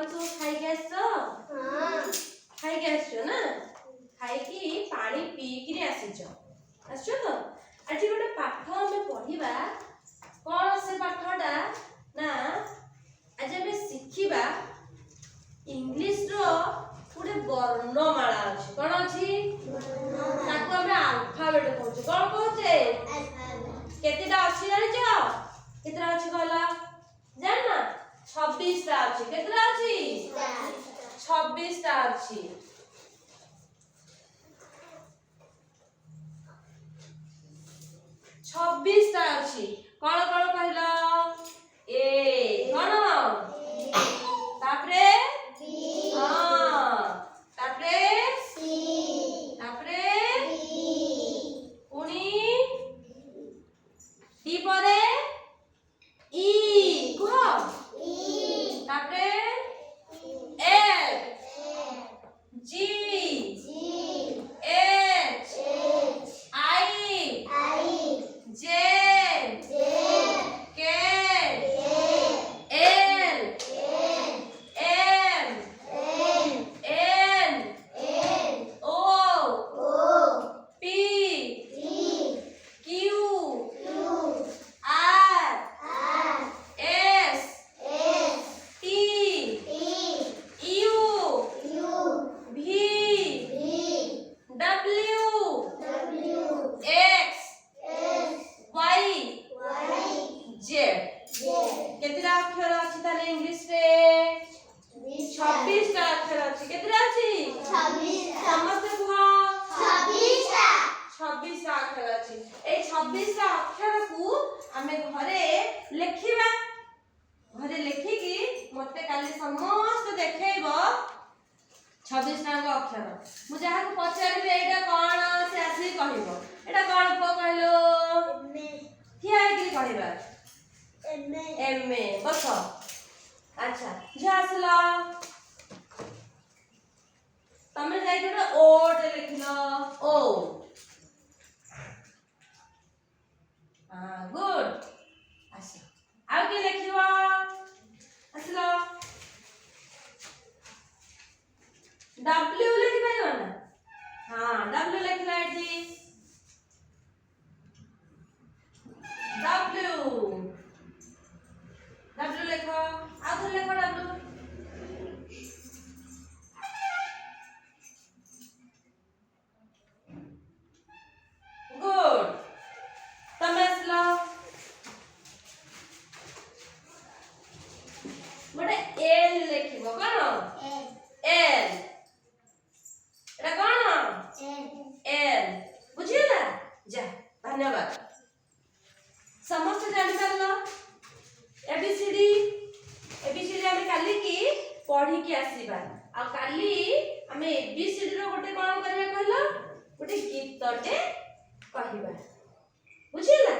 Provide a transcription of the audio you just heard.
मन सब खाई के आसो हां खाई के आसो ना खाई की पानी पी के आसीचो आछो तो आज गोटे पाठ हम पढिबा कोन से पाठटा ना आज हम शिखिबा इंग्लिश रो गोटे वर्णमाला अछि कोन अछि ताको हम अल्फाबेट कहू कोन कहूचे केतेटा अछि जानिचो केतेटा अछि कहला जान ना 26 टा अछि केतेटा अछि 26 टा अछि 26 टा अछि कोन कोन कहला ए कोन तापरे बी हां तापरे सी तापरे डी उनी डी परे ई कह ई तापरे F G H I J K L M N O P Q R S T U V W X Y Z केतेटा अक्षर अछि ताले इंग्लिश रे 26 टा अक्षर अछि केतेटा अछि 26 समस्त कुह 26 टा अक्षर अछि ए 26 टा अक्षर को हमें घरे लिखिबा घरे लिखि की मते काली समस्त देखैबो 26 टा अक्षर मु जहा को पचारिबे एटा कोन से आसी कहिबो एटा कोन को कहलो किया कि कहबा एम ए बस अच्छा जा आसला तमे जाई के ओ टे लिखलो ओ हां गुड अच्छा आ के लिखिबो आसला W लिखि पाइबो ना हां W लिखला एठी W लिखो आउर लिखो W गुड तमे आसला गोटे L लिखिबो कोन L एटा कोन L बुझिला जा धन्यवाद समस्त जानि परलो एबीसीडी हमें काली की पढ़ी के आसीबा आ काली हमें एबीसीडी रो गोटे कोन करबा कहलो गोटे गीतटे कहिबा बुझिला।